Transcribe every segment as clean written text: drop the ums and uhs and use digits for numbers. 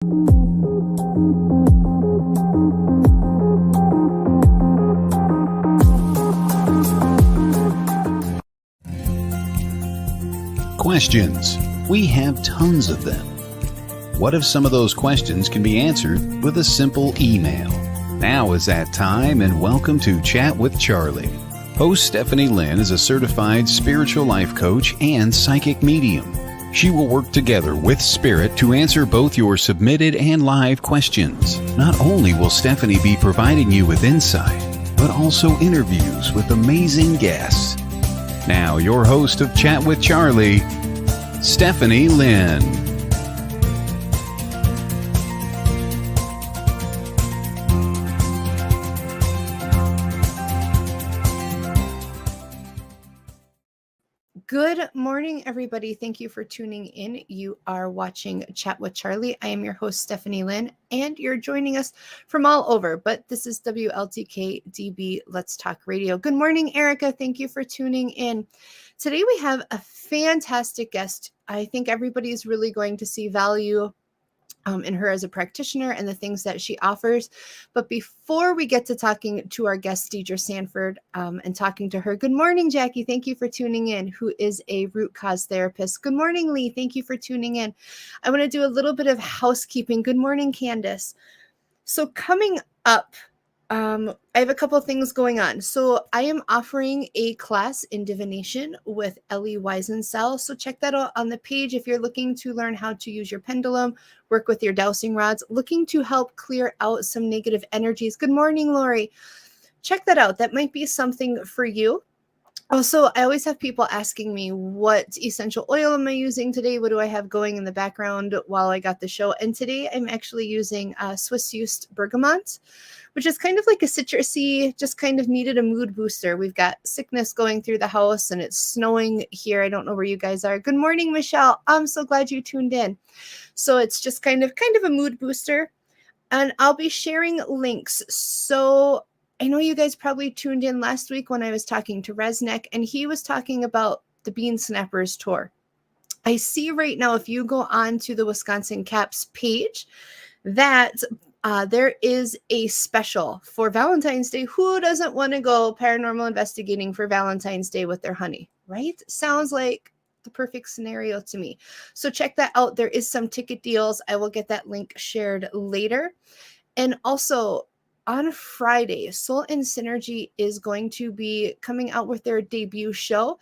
Questions. We have tons of them. What if some of those questions can be answered with a simple email? Now is that time, and welcome to Chat with Charlie. Host Stephanie Lynn is a certified spiritual life coach and psychic medium. She will work together with Spirit to answer both your submitted and live questions. Not only will Stephanie be providing you with insight, but also interviews with amazing guests. Now, your host of Chat with Charlie, Stephanie Lynn. Good morning, everybody. Thank you for tuning in. You are watching Chat with Charlie. I am your host, Stephanie Lynn, and you're joining us from all over, but this is WLTK-DB Let's Talk Radio. Good morning, Erica. Thank you for tuning in. Today we have a fantastic guest. I think everybody is really going to see value in her as a practitioner and the things that she offers. But before we get to talking to our guest, Deidre Sanford, and talking to her, good morning, Jackie. Thank you for tuning in, who is a root cause therapist. Good morning, Lee. Thank you for tuning in. I want to do a little bit of housekeeping. Good morning, Candace. So coming up, I have a couple of things going on. So I am offering a class in divination with Ellie Weisensell. So check that out on the page if you're looking to learn how to use your pendulum, work with your dowsing rods, looking to help clear out some negative energies. Good morning, Lori. Check that out. That might be something for you. Also, I always have people asking me, what essential oil am I using today? What do I have going in the background while I got the show? And today I'm actually using Swiss Used Bergamot, which is kind of like a citrusy, just kind of needed a mood booster. We've got sickness going through the house and it's snowing here. I don't know where you guys are. Good morning, Michelle. I'm so glad you tuned in. So it's just kind of a mood booster. And I'll be sharing links. So I know you guys probably tuned in last week when I was talking to Resnick, and he was talking about the Bean Snappers tour. I see right now, if you go on to the Wisconsin Caps page, that there is a special for Valentine's Day. Who doesn't want to go paranormal investigating for Valentine's Day with their honey, right? Sounds like the perfect scenario to me. So check that out. There is some ticket deals. I will get that link shared later. And also, on Friday, Soul and Synergy is going to be coming out with their debut show,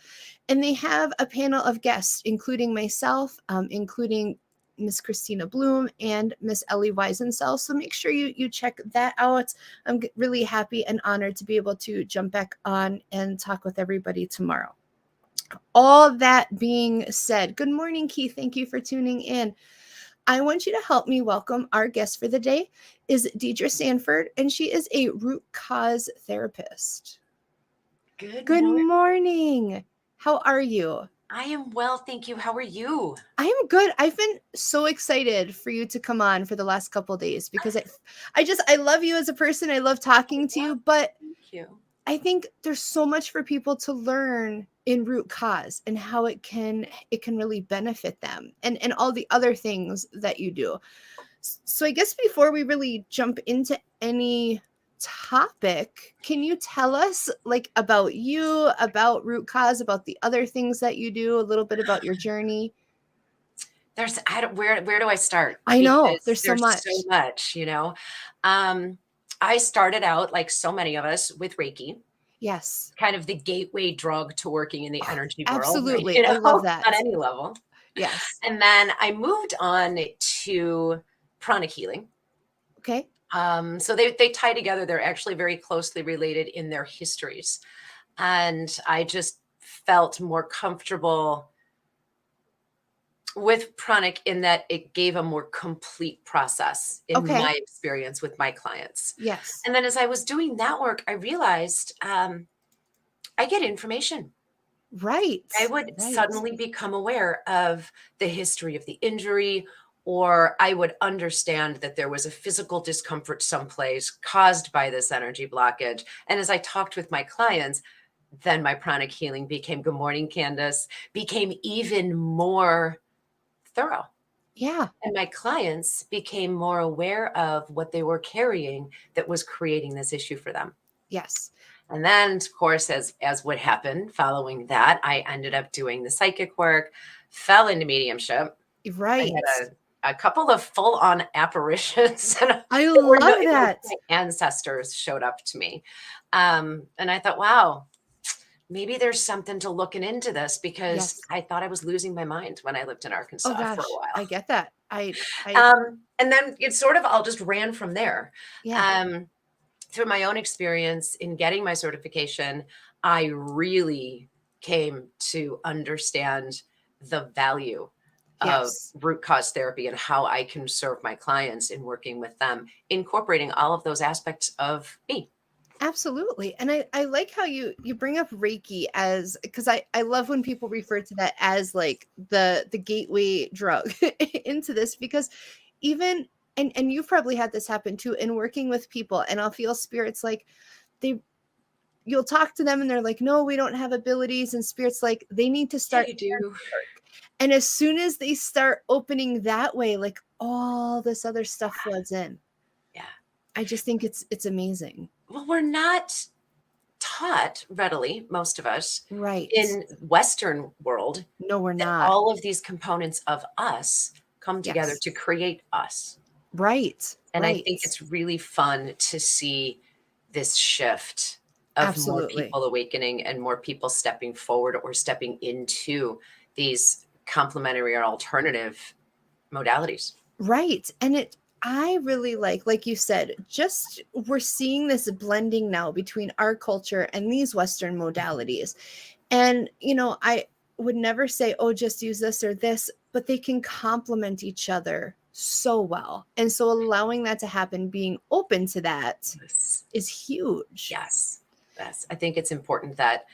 and they have a panel of guests, including myself, including Miss Christina Bloom and Miss Ellie Weisensell. So make sure you check that out. I'm really happy and honored to be able to jump back on and talk with everybody tomorrow. All that being said, good morning, Keith. Thank you for tuning in. I want you to help me welcome our guest for the day is Deidre Sanford, and she is a root cause therapist. Good morning. How are you? I am well, thank you. How are you? I am good. I've been so excited for you to come on for the last couple of days because I love you as a person. I love talking to you, but thank you. I think there's so much for people to learn in root cause and how it can really benefit them and all the other things that you do. So I guess before we really jump into any topic, can you tell us about you, about root cause, about the other things that you do, a little bit about your journey? Where do I start? I know Because there's so much, I started out, like so many of us, with Reiki. Yes. Kind of the gateway drug to working in the energy world. Absolutely. Right? I love that. On any level. Yes. And then I moved on to pranic healing. Okay. So they tie together. They're actually very closely related in their histories. And I just felt more comfortable with pranic in that it gave a more complete process in my experience with my clients. Yes. And then as I was doing that work, I realized I get information. Right. I would suddenly become aware of the history of the injury, or I would understand that there was a physical discomfort someplace caused by this energy blockage. And as I talked with my clients, then my pranic healing became, good morning, Candace, became even more thorough. Yeah. And my clients became more aware of what they were carrying that was creating this issue for them. Yes. And then, of course, as would happen following that, I ended up doing the psychic work, fell into mediumship. I Right. had a couple of full-on apparitions, and I it love was that. my ancestors showed up to me. And I thought, wow, maybe there's something to looking into this, because Yes. I thought I was losing my mind when I lived in Oh Arkansas for a gosh, I while. get that. I And then it sort of all just ran from there. yeah. Um, through my own experience in getting my certification, I really came to understand the value of Yes. root cause therapy and how I can serve my clients in working with them, incorporating all of those aspects of me. Absolutely. And I like how you bring up Reiki as, because I love when people refer to that as like the gateway drug into this, because even and you've probably had this happen too in working with people, and I'll feel spirits like they you'll talk to them and they're like, no, we don't have abilities, and spirits like they need to Yeah, start you do. work. And as soon as they start opening that way, like all this other stuff floods in. Yeah. I just think it's amazing. Well, we're not taught readily, most of us, Right. in Western world, No, we're that not. all of these components of us come together Yes. to create us. Right. And I think Right. it's really fun to see this shift of more Absolutely. people awakening and more people stepping forward or stepping into these complementary or alternative modalities. Right. And I really like you said, just we're seeing this blending now between our culture and these Western modalities. And, I would never say, oh, just use this or this, but they can complement each other so well. And so allowing that to happen, being open to that Yes. is huge. Yes. Yes. I think it's important that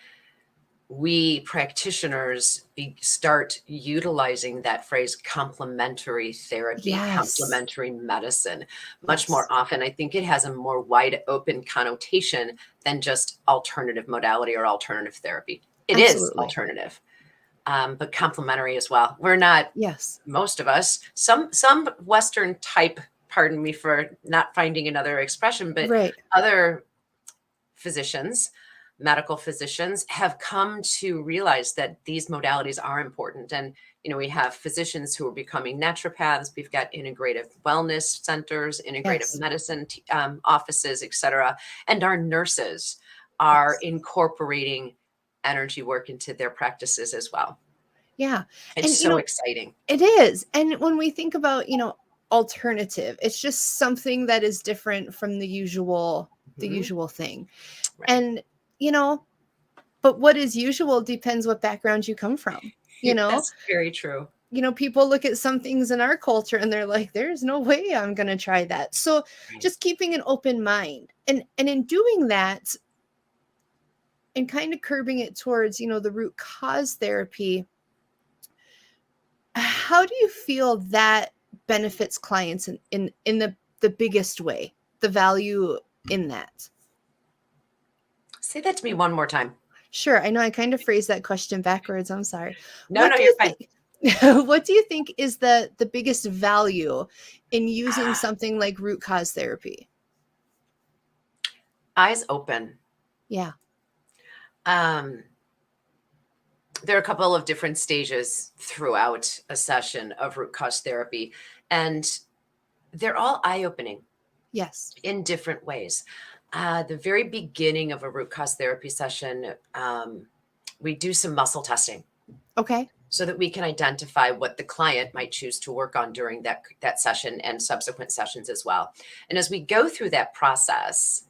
we practitioners start utilizing that phrase complementary therapy, Yes. complementary medicine much more Yes. often. I think it has a more wide open connotation than just alternative modality or alternative therapy. It is Absolutely. alternative, but complementary as well. We're not, Yes. most of us, some Western type, pardon me for not finding another expression, but Right. other physicians, medical physicians, have come to realize that these modalities are important. And, we have physicians who are becoming naturopaths. We've got integrative wellness centers, integrative Yes. medicine offices, et cetera. And our nurses are Yes. incorporating energy work into their practices as well. Yeah. It's And, so exciting. it is. And when we think about, alternative, it's just something that is different from the Mhm. usual thing. Right. And, you know, but what is usual depends what background you come from. You know, That's very true. people look at some things in our culture and they're like, there's no way I'm going to try that. So Right. just keeping an open mind, and in doing that and kind of curbing it towards, the root cause therapy, how do you feel that benefits clients in the biggest way, the value in that? Say that to me one more time. Sure, I know I kind of phrased that question backwards. I'm sorry. No, What no, do you're you fine. think what do you think is the biggest value in using something like root cause therapy? Eyes open. Yeah. Um, there are a couple of different stages throughout a session of root cause therapy, and they're all eye-opening Yes. in different ways. The very beginning of a root cause therapy session, we do some muscle testing Okay. so that we can identify what the client might choose to work on during that session and subsequent sessions as well. And as we go through that process,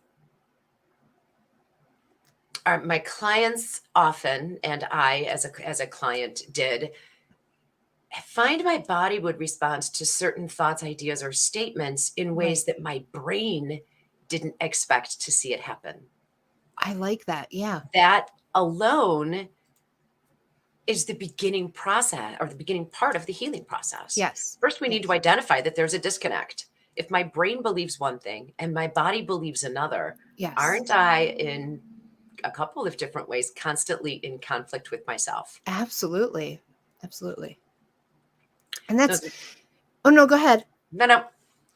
my clients often, and I as a client did, find my body would respond to certain thoughts, ideas, or statements in Right. ways that my brain didn't expect to see it happen. I like that. Yeah. That alone is the beginning process, or the beginning part of the healing process. Yes. First, we need to Yes. identify that there's a disconnect. If my brain believes one thing and my body believes another, Yes. aren't I, in a couple of different ways, constantly in conflict with myself? Absolutely. Absolutely. And So that's Oh, no, go ahead. No.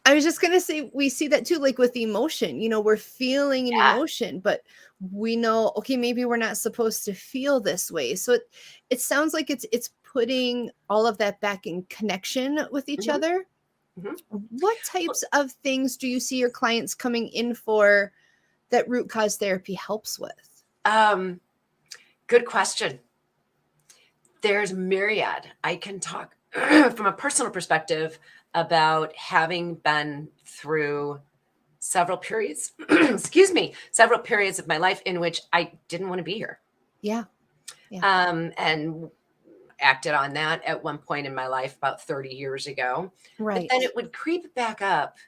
I was just going to say, we see that too, like with emotion, we're feeling an emotion, but we know, okay, maybe we're not supposed to feel this way. So it sounds like it's putting all of that back in connection with each other. What types of things do you see your clients coming in for that root cause therapy helps with? Good question. There's myriad. I can talk from a personal perspective about having been through several periods, several periods of my life in which I didn't want to be here. Yeah. And acted on that at one point in my life about 30 years ago. Right. But then it would creep back up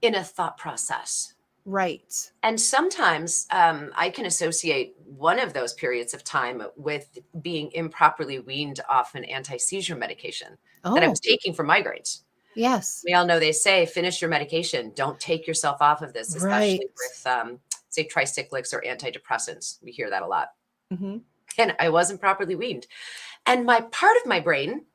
in a thought process. Right. And sometimes I can associate one of those periods of time with being improperly weaned off an anti-seizure medication that I was taking for migraines. Yes. We all know they say, finish your medication. Don't take yourself off of this, especially with, say, tricyclics or antidepressants. We hear that a lot. And I wasn't properly weaned. And part of my brain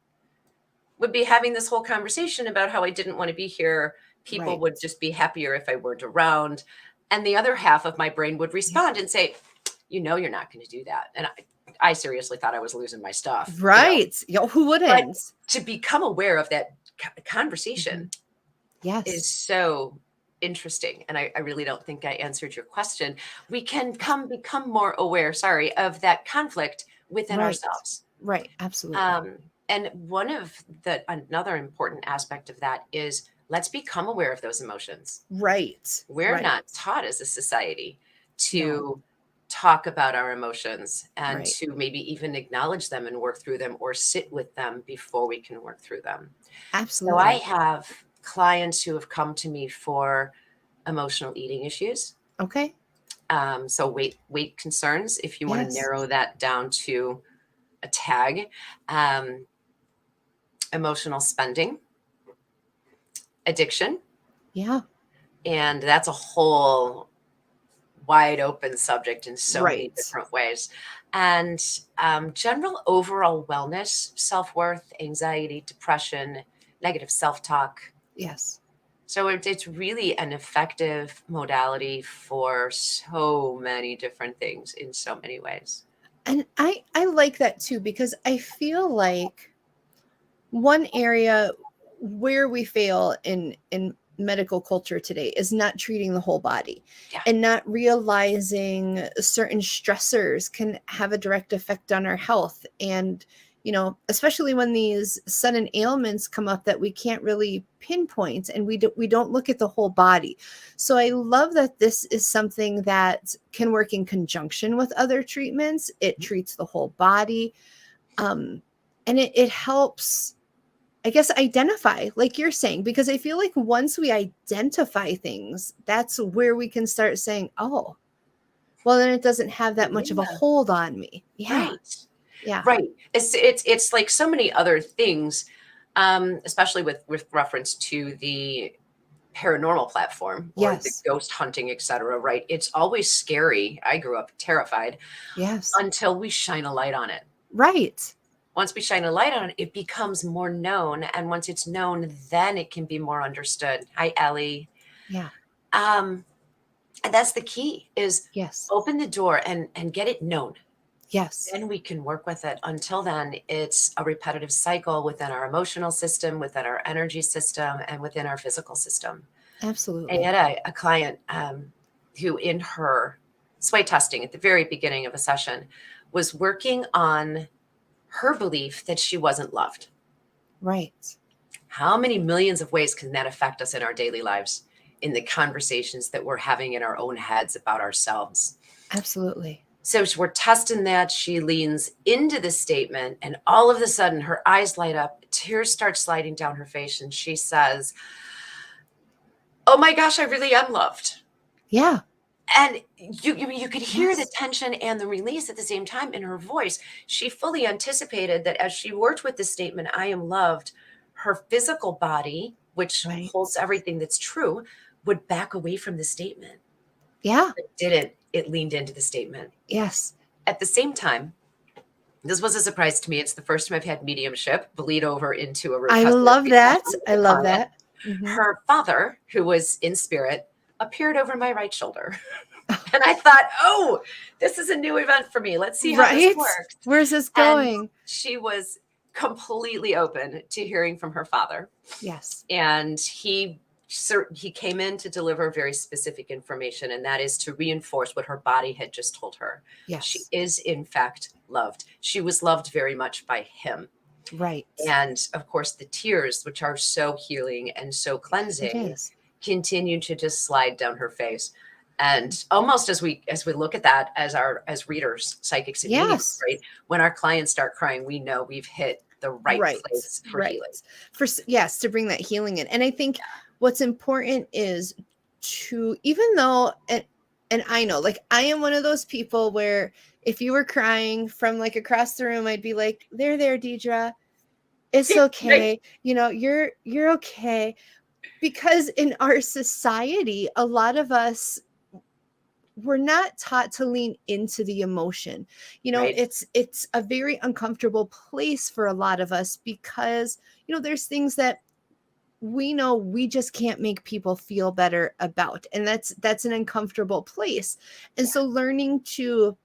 would be having this whole conversation about how I didn't want to be here. People would just be happier if I weren't around. And the other half of my brain would respond and say, you're not going to do that. And I seriously thought I was losing my stuff. Right. Who wouldn't? But to become aware of that conversation is so interesting. And I really don't think I answered your question. We can become more aware, of that conflict within ourselves. Right. Absolutely. And another important aspect of that is let's become aware of those emotions. Right. We're not taught as a society to talk about our emotions and to maybe even acknowledge them and work through them or sit with them before we can work through them. Absolutely. So I have clients who have come to me for emotional eating issues. Okay. So weight concerns, if you want to narrow that down to a tag, emotional spending, addiction. Yeah. And that's a whole wide open subject in so many different ways. And general overall wellness, self-worth, anxiety, depression, negative self-talk. Yes. So it's really an effective modality for so many different things in so many ways. And I like that too, because I feel like one area where we fail in medical culture today is not treating the whole body and not realizing certain stressors can have a direct effect on our health. And, especially when these sudden ailments come up that we can't really pinpoint and we don't look at the whole body. So I love that this is something that can work in conjunction with other treatments. It treats the whole body. And it helps, I guess, identify, like you're saying, because I feel like once we identify things, that's where we can start saying, oh, well, then it doesn't have that much of a hold on me. Yeah. Right. Yeah. Right. It's like so many other things, especially with reference to the paranormal platform or the ghost hunting, et cetera. Right. It's always scary. I grew up terrified. Yes. Until we shine a light on it. Right. Once we shine a light on it, it becomes more known. And once it's known, then it can be more understood. Hi, Ellie. Yeah. And that's the key is open the door and get it known. Yes. Then we can work with it. Until then, it's a repetitive cycle within our emotional system, within our energy system, and within our physical system. Absolutely. I had a client who in her sway testing at the very beginning of a session was working on her belief that she wasn't loved. Right. How many millions of ways can that affect us in our daily lives, in the conversations that we're having in our own heads about ourselves? Absolutely. So we're testing that. She leans into the statement and all of a sudden her eyes light up, tears start sliding down her face. And she says, oh my gosh, I really am loved. Yeah. And you could hear the tension and the release at the same time in her voice. She fully anticipated that as she worked with the statement, I am loved, her physical body, which holds everything that's true, would back away from the statement. Yeah. It didn't. It leaned into the statement. Yes. At the same time, This was a surprise to me. It's the first time I've had mediumship bleed over into a root I cause love therapy that. session with I a love client. that. Mhm. Her father, who was in spirit, appeared over my right shoulder. And I thought, oh, this is a new event for me. Let's see how this Right? works. Where's this And going? she was completely open to hearing from her father. Yes. And he came in to deliver very specific information, and that is to reinforce what her body had just told her. She Yes. is, in fact, loved. She was loved very much by him. Right. And of course, the tears, which are so healing and so It cleansing, is. continue to just slide down her face. And almost as we look at that as readers, psychics and mediums, Yes. right? When our clients start crying, we know we've hit the right place for healing. Yes, to bring that healing in. And I think what's important is to, even though, and I know, like, I am one of those people where if you were crying from like across the room, I'd be like, there, Deidre, it's okay. Right. You know, you're okay. Because in our society, a lot of us, we're not taught to lean into the emotion. You know, Right. it's a very uncomfortable place for a lot of us because, you know, there's things that we know we just can't make people feel better about, and that's an uncomfortable place. And so learning to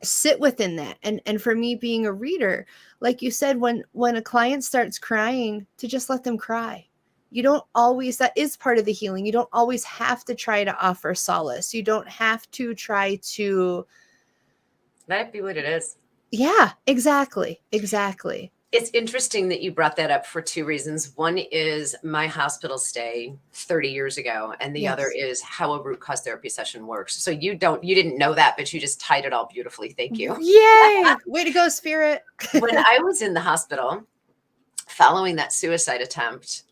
sit within that, and for me, being a reader, like you said, when a client starts crying, to just let them cry. You don't always, that is part of the healing. You don't always have to try to offer solace. You don't have to try to, Let it be what it is. yeah, exactly. It's interesting that you brought that up for two reasons. One is my hospital stay 30 years ago, and the other is how a root cause therapy session works. So you didn't know that, but you just tied it all beautifully. Thank you. Yay! Way to go, Spirit. When I was in the hospital following that suicide attempt,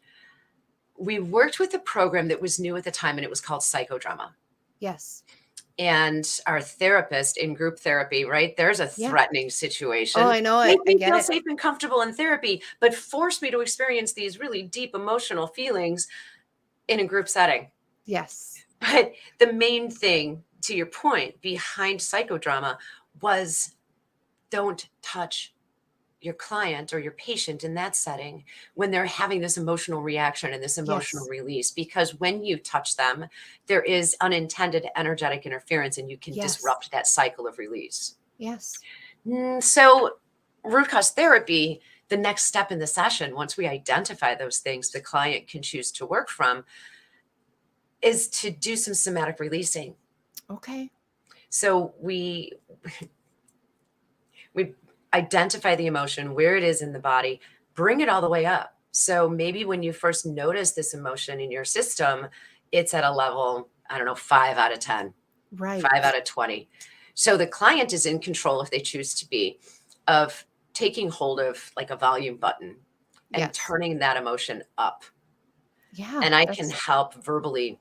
we worked with a program that was new at the time, and it was called psychodrama. Yes. And our therapist in group therapy, right? There's a threatening situation. Oh, I know it. Make me I get feel it. safe and comfortable in therapy, but force me to experience these really deep emotional feelings in a group setting. Yes. But the main thing, to your point, behind psychodrama was don't touch your client or your patient in that setting when they're having this emotional reaction and this emotional release, because when you touch them, there is unintended energetic interference and you can disrupt that cycle of release. Yes. So root cause therapy, the next step in the session, once we identify those things the client can choose to work from, is to do some somatic releasing. Okay. So we identify the emotion, where it is in the body, bring it all the way up. So maybe when you first notice this emotion in your system, it's at a level, I don't know, 5 out of 10, Right. 5 out of 20. So the client is in control, if they choose to be, of taking hold of like a volume button and turning that emotion up. Yeah. And I can help verbally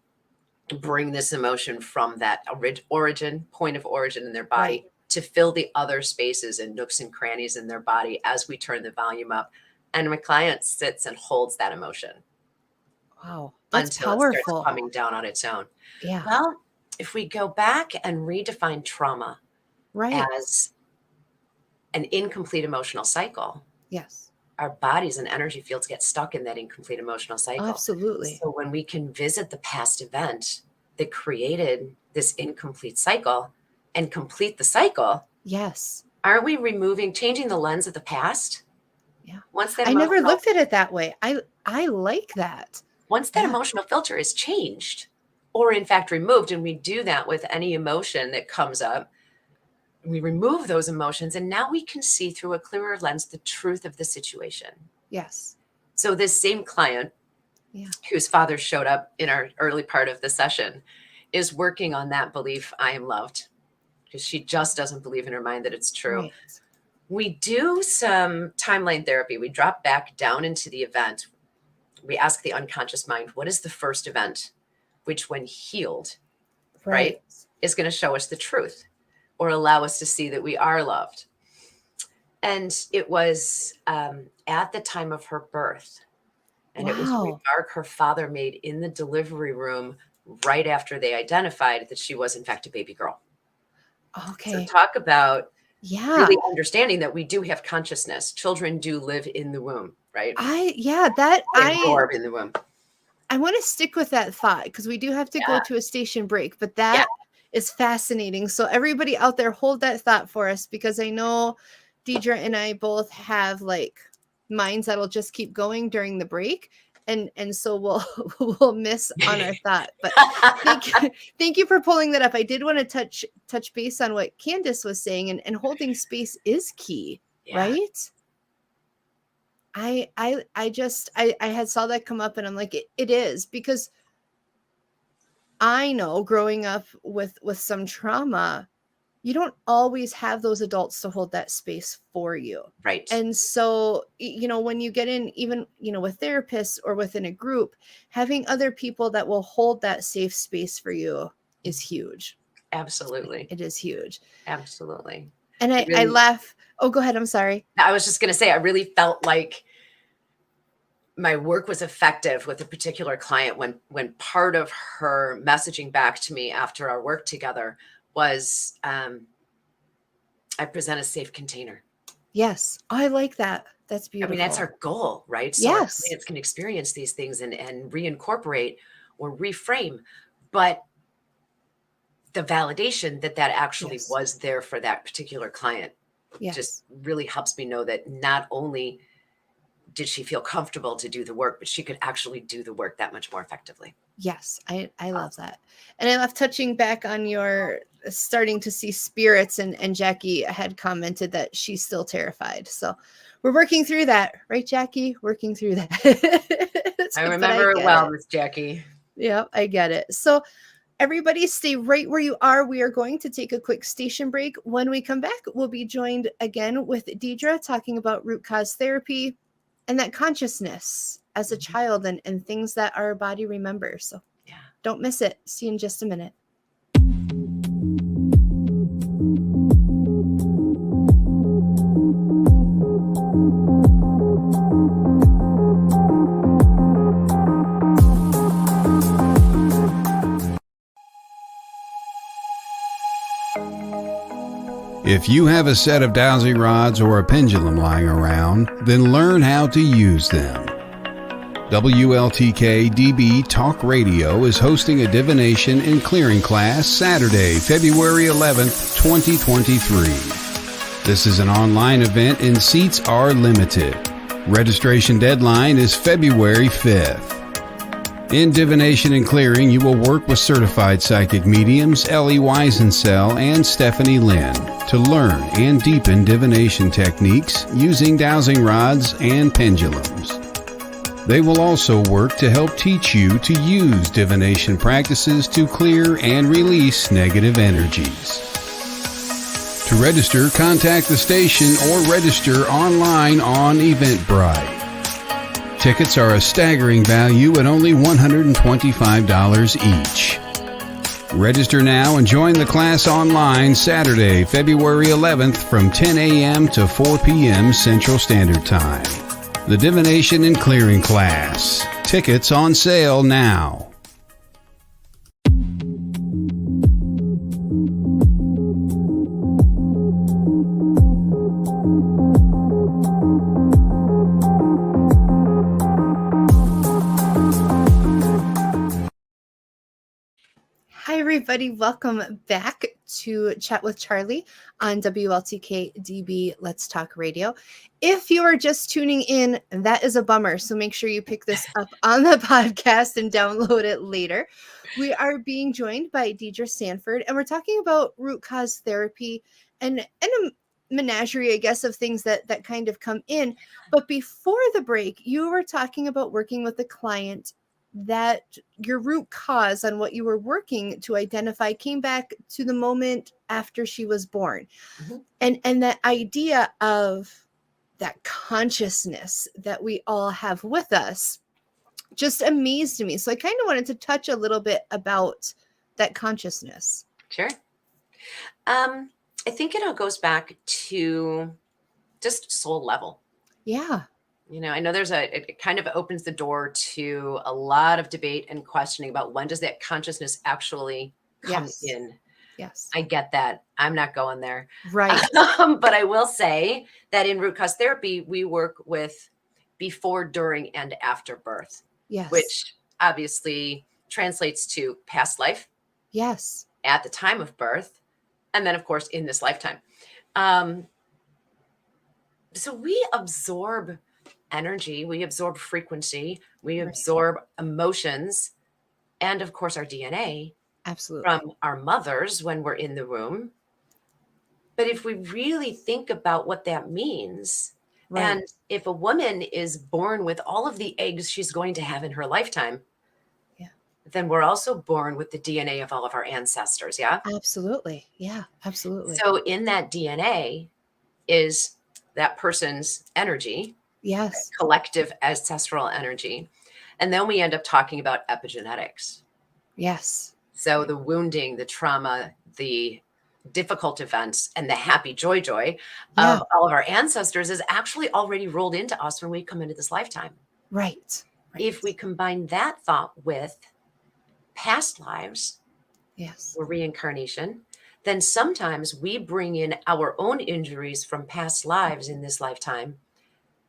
bring this emotion from that point of origin in their body to fill the other spaces and nooks and crannies in their body as we turn the volume up. And my client sits and holds that emotion. Wow. That's until powerful. it starts coming down on its own. Yeah. Well, if we go back and redefine trauma as an incomplete emotional cycle, yes, our bodies and energy fields get stuck in that incomplete emotional cycle. Absolutely. So when we can visit the past event that created this incomplete cycle and complete the cycle, yes, aren't we changing the lens of the past? Yeah. Once that I never looked at it that way. I like that. Once that emotional filter is changed, or in fact removed, and we do that with any emotion that comes up, we remove those emotions, and now we can see through a clearer lens the truth of the situation. Yes. So this same client, whose father showed up in our early part of the session, is working on that belief, I am loved, because she just doesn't believe in her mind that it's true. Right. We do some timeline therapy. We drop back down into the event. We ask the unconscious mind, what is the first event, which when healed, right, is going to show us the truth or allow us to see that we are loved. And it was at the time of her birth. And it was a remark her father made in the delivery room right after they identified that she was in fact a baby girl. Okay. So talk about Yeah. Really understanding that we do have consciousness. Children do live in the womb, right? I Absorb in the womb. want to stick with that thought because we do have to go to a station break, but that is fascinating. So everybody out there, hold that thought for us, because I know Deidre and I both have like minds that'll just keep going during the break. And so we'll miss on our thought. But thank you for pulling that up. I did want to touch base on what Candace was saying, and holding space is key, right? I had saw that come up, and I'm like, it is, because I know growing up with some trauma, you don't always have those adults to hold that space for you. Right. And so, when you get in, even, with therapists or within a group, having other people that will hold that safe space for you is huge. Absolutely. It is huge. Absolutely. And I laugh. Oh, go ahead. I'm sorry. I was just going to say, I really felt like my work was effective with a particular client when part of her messaging back to me after our work together was, I present a safe container. Yes. I like that. That's beautiful. I mean, that's our goal, right? So our clients can experience these things and reincorporate or reframe, but the validation that actually was there for that particular client just really helps me know that not only did she feel comfortable to do the work, but she could actually do the work that much more effectively. Yes, I love that. And I love touching back on your starting to see spirits, and Jackie had commented that she's still terrified. So we're working through that, right, Jackie? Working through that. I remember it well, Miss Jackie. Yeah, I get it. So everybody stay right where you are. We are going to take a quick station break. When we come back, we'll be joined again with Deidre talking about root cause therapy and that consciousness as a child and things that our body remembers. So don't miss it. See you in just a minute. If you have a set of dowsing rods or a pendulum lying around, then learn how to use them. WLTK-DB Talk Radio is hosting a divination and clearing class Saturday, February 11th, 2023. This is an online event and seats are limited. Registration deadline is February 5th. In divination and clearing, you will work with certified psychic mediums Ellie Weisensell and Stephanie Lynn to learn and deepen divination techniques using dowsing rods and pendulums. They will also work to help teach you to use divination practices to clear and release negative energies. To register, contact the station or register online on Eventbrite. Tickets are a staggering value at only $125 each. Register now and join the class online Saturday, February 11th from 10 a.m. to 4 p.m. Central Standard Time. The Divination and Clearing class. Tickets on sale now. Hi, everybody. Welcome back to Chat with Charlie on WLTK-DB Let's Talk Radio. If you are just tuning in, that is a bummer. So make sure you pick this up on the podcast and download it later. We are being joined by Deidre Sanford, and we're talking about root cause therapy and a menagerie, I guess, of things that kind of come in. But before the break, you were talking about working with a client that your root cause on what you were working to identify came back to the moment after she was born. Mm-hmm. And that idea of that consciousness that we all have with us just amazed me. So I kind of wanted to touch a little bit about that consciousness. Sure. I think it all goes back to just soul level. Yeah. You know, I know it kind of opens the door to a lot of debate and questioning about when does that consciousness actually come in. Yes. I get that. I'm not going there. Right. But I will say that in root cause therapy, we work with before, during, and after birth, Yes. which obviously translates to past life, yes. at the time of birth, and then, of course, in this lifetime. So we absorb energy, we absorb frequency, we Right. absorb emotions, and, of course, our DNA Absolutely. from our mothers when we're in the womb. But if we really think about what that means, Right. and if a woman is born with all of the eggs she's going to have in her lifetime, Yeah. then we're also born with the DNA of all of our ancestors. Yeah. Absolutely. Yeah. Absolutely. So in that DNA is that person's energy, yes. collective ancestral energy. And then we end up talking about epigenetics. Yes. So the wounding, the trauma, the difficult events, and the happy joy Yeah. of all of our ancestors is actually already rolled into us when we come into this lifetime. Right. Right. If we combine that thought with past lives yes. or reincarnation, then sometimes we bring in our own injuries from past lives in this lifetime.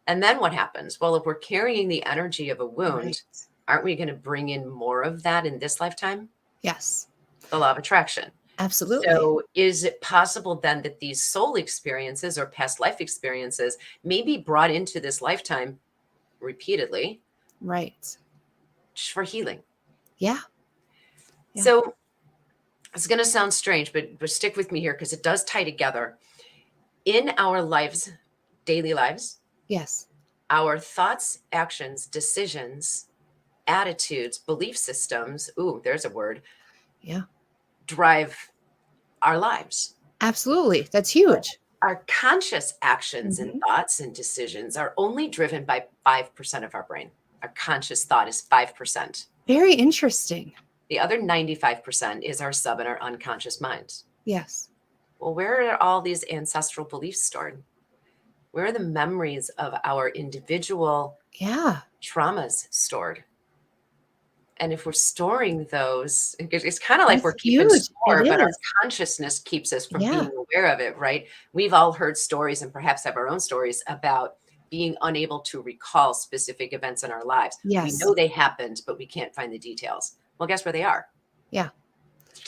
And then what happens? Well, if we're carrying the energy of a wound, Right. aren't we going to bring in more of that in this lifetime? Yes. The law of attraction. Absolutely. So is it possible then that these soul experiences or past life experiences may be brought into this lifetime repeatedly right. for healing? Yeah. Yeah. So it's going to sound strange, but stick with me here because it does tie together. In our lives, daily lives, Yes. our thoughts, actions, decisions, attitudes, belief systems, ooh, there's a word, Yeah. drive our lives. Absolutely. That's huge. Our conscious actions and thoughts and decisions are only driven by 5% of our brain. Our conscious thought is 5%. Very interesting. The other 95% is our sub and our unconscious minds. Yes. Well, where are all these ancestral beliefs stored? Where are the memories of our individual Yeah. traumas stored? And if we're storing those, it's kind of like That's we're keeping huge. score, It but our is. consciousness keeps us from Yeah. being aware of it, right? We've all heard stories and perhaps have our own stories about being unable to recall specific events in our lives. Yes. We know they happened, but we can't find the details. Well, guess where they are? Yeah.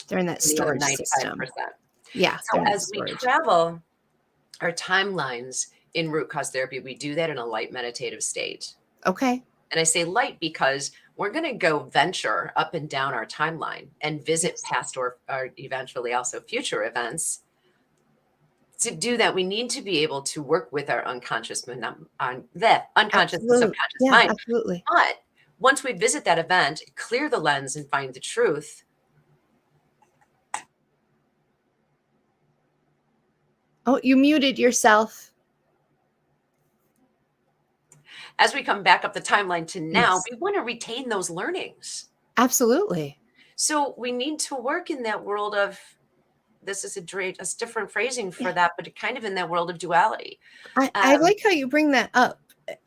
They're in that In the other storage system. 95%. Yeah. So they're in as we storage. travel our timelines in root cause therapy, we do that in a light meditative state. Okay. And I say light because we're going to go venture up and down our timeline and visit Yes. past or eventually also future events. To do that, we need to be able to work with our unconscious and unconscious and subconscious mind. Absolutely. But once we visit that event, clear the lens and find the truth. Oh, you muted yourself. As we come back up the timeline to now, Yes. we want to retain those learnings. Absolutely. So we need to work in that world of, this is a different phrasing for that, but kind of in that world of duality. I like how you bring that up.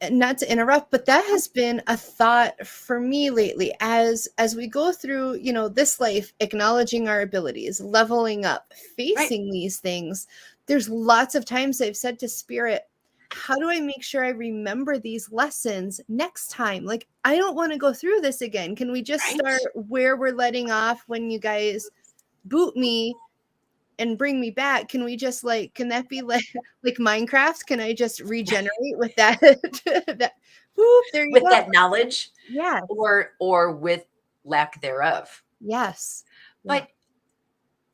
Not to interrupt, but that has been a thought for me lately as we go through, this life, acknowledging our abilities, leveling up, facing these things. There's lots of times I've said to Spirit, how do I make sure I remember these lessons next time? Like, I don't want to go through this again. Can we just start where we're letting off when you guys boot me and bring me back? Can we just can that be like Minecraft? Can I just regenerate with that? Whoop, there you with go. That knowledge, Yeah. or with lack thereof. Yes. But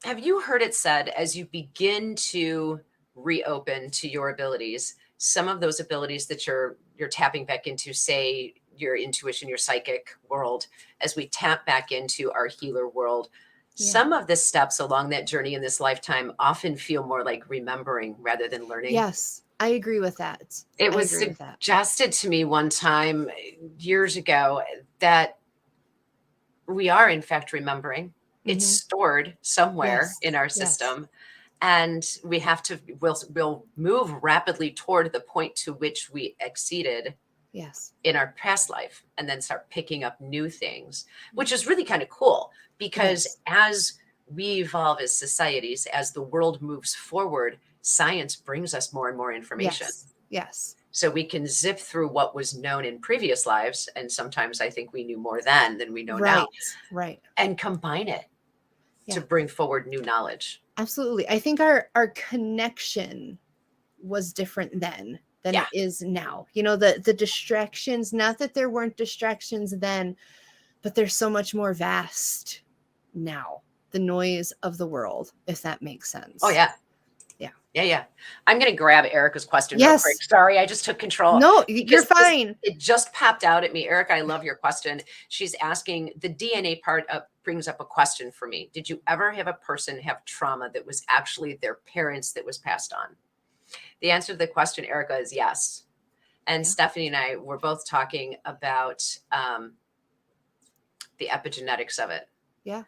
have you heard it said, as you begin to reopen to your abilities, some of those abilities that you're tapping back into, say your intuition, your psychic world, as we tap back into our healer world, some of the steps along that journey in this lifetime often feel more like remembering rather than learning. Yes, I agree with that. It was suggested to me one time years ago that we are in fact remembering. It's stored somewhere in our system. And we have to, we'll move rapidly toward the point to which we exceeded in our past life, and then start picking up new things, which is really kind of cool, because as we evolve as societies, as the world moves forward, science brings us more and more information. Yes. So we can zip through what was known in previous lives. And sometimes I think we knew more then than we know now. Right. And combine it to bring forward new knowledge. Absolutely. I think our connection was different then than it is now. You know, the distractions, not that there weren't distractions then, but they're so much more vast now. The noise of the world, if that makes sense. Oh, yeah. Yeah. I'm going to grab Erica's question real quick. Sorry, I just took control. No, you're fine. It just popped out at me. Erica, I love your question. She's asking, the DNA part brings up a question for me. Did you ever have a person have trauma that was actually their parents that was passed on? The answer to the question, Erica, is yes. And Stephanie and I were both talking about the epigenetics of it. Yeah.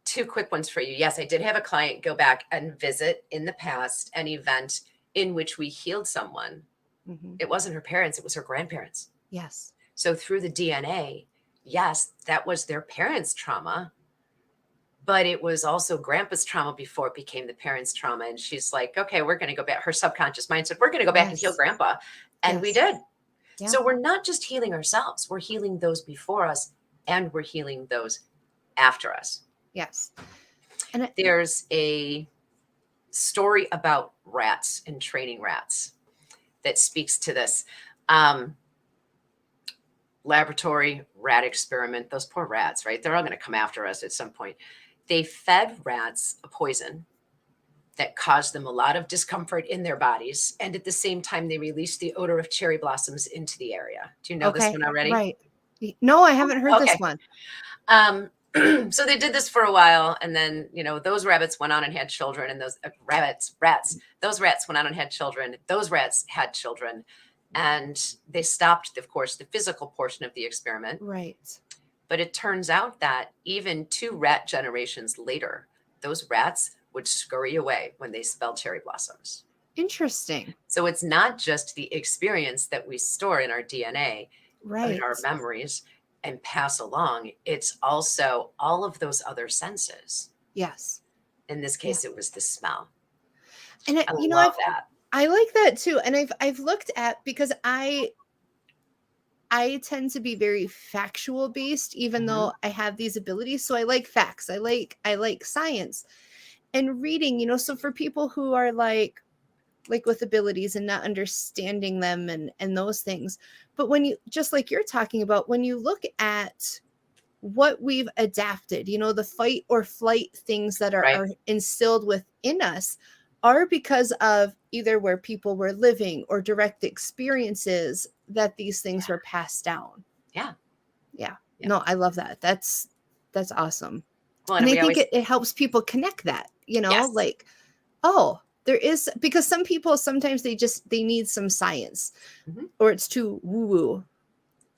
Two quick ones for you. Yes, I did have a client go back and visit in the past an event in which we healed someone. Mm-hmm. It wasn't her parents, it was her grandparents. Yes. So through the DNA, yes, that was their parents' trauma, but it was also grandpa's trauma before it became the parents' trauma. And she's like, okay, we're going to go back. Her subconscious mind said, we're going to go back and heal grandpa. And we did. Yeah. So we're not just healing ourselves, we're healing those before us, and we're healing those after us. Yes. And there's a story about rats and training rats that speaks to this. Laboratory rat experiment, those poor rats, right? They're all going to come after us at some point. They fed rats a poison that caused them a lot of discomfort in their bodies. And at the same time, they released the odor of cherry blossoms into the area. Do you know this one already? Right. No, I haven't heard this one. So they did this for a while, and then, you know, those rabbits went on and had children, and those those rats went on and had children. Those rats had children, and they stopped, of course, the physical portion of the experiment. Right. But it turns out that even 2 rat generations later, those rats would scurry away when they smelled cherry blossoms. Interesting. So it's not just the experience that we store in our DNA, in our memories, and pass along. It's also all of those other senses. Yes. In this case, it was the smell. And I love that. I like that too. And I've looked at, because I tend to be very factual based, even though I have these abilities. So I like facts. I like science and reading, you know, so for people who are like with abilities and not understanding them and those things. But when you, just like you're talking about, when you look at what we've adapted, you know, the fight or flight things that are instilled within us are because of either where people were living or direct experiences that these things were passed down. Yeah. No, I love that. That's awesome. Well, and I think it helps people connect that, you know, like, oh, there is, because some people, sometimes they need some science or it's too woo-woo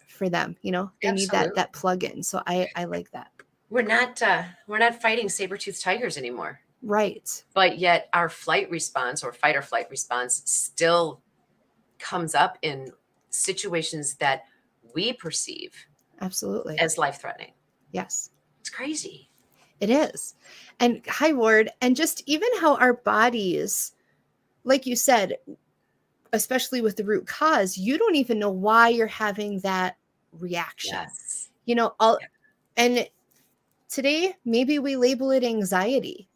for them, you know, they need that plug-in. So I like that. We're not fighting saber-toothed tigers anymore. Right. But yet our flight response or fight or flight response still comes up in situations that we perceive absolutely as life-threatening. Yes. It's crazy. It is. And hi, Ward. And just even how our bodies, like you said, especially with the root cause, you don't even know why you're having that reaction. Yes. You know, and today, maybe we label it anxiety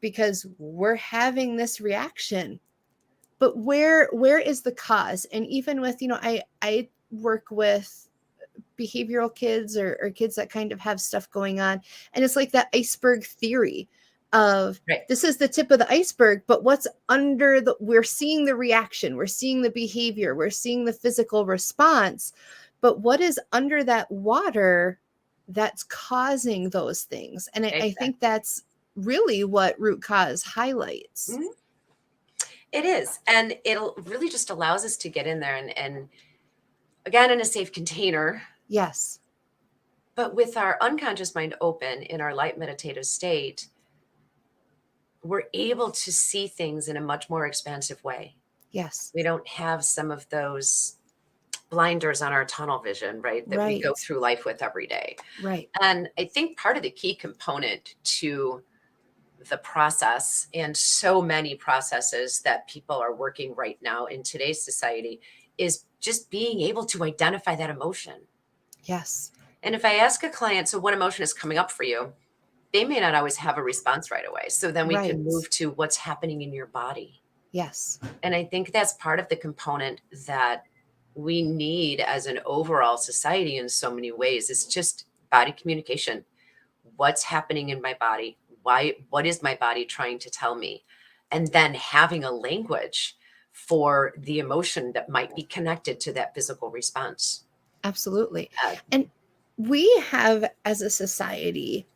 because we're having this reaction. But where is the cause? And even with, you know, I work with behavioral kids or kids that kind of have stuff going on. And it's like that iceberg theory of this is the tip of the iceberg, but what's under we're seeing the reaction, we're seeing the behavior, we're seeing the physical response, but what is under that water that's causing those things? And I think that's really what root cause highlights. Mm-hmm. It is. And it'll really just allows us to get in there and again, in a safe container. Yes. But with our unconscious mind open in our light meditative state, we're able to see things in a much more expansive way. Yes. We don't have some of those blinders on our tunnel vision, right? That we go through life with every day. Right. And I think part of the key component to the process, and so many processes that people are working right now in today's society, is just being able to identify that emotion. Yes. And if I ask a client, so what emotion is coming up for you? They may not always have a response right away. So then we Right. can move to what's happening in your body. Yes. And I think that's part of the component that we need as an overall society in so many ways. It's just body communication. What's happening in my body? What is my body trying to tell me? And then having a language for the emotion that might be connected to that physical response. Absolutely. And we have, as a society,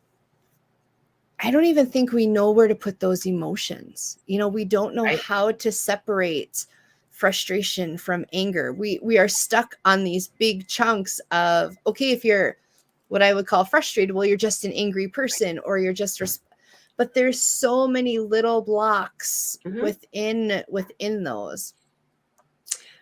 I don't even think we know where to put those emotions. We don't know Right. how to separate frustration from anger. We are stuck on these big chunks of, okay, if you're what I would call frustrated, well, you're just an angry person, or you're just but there's so many little blocks within those.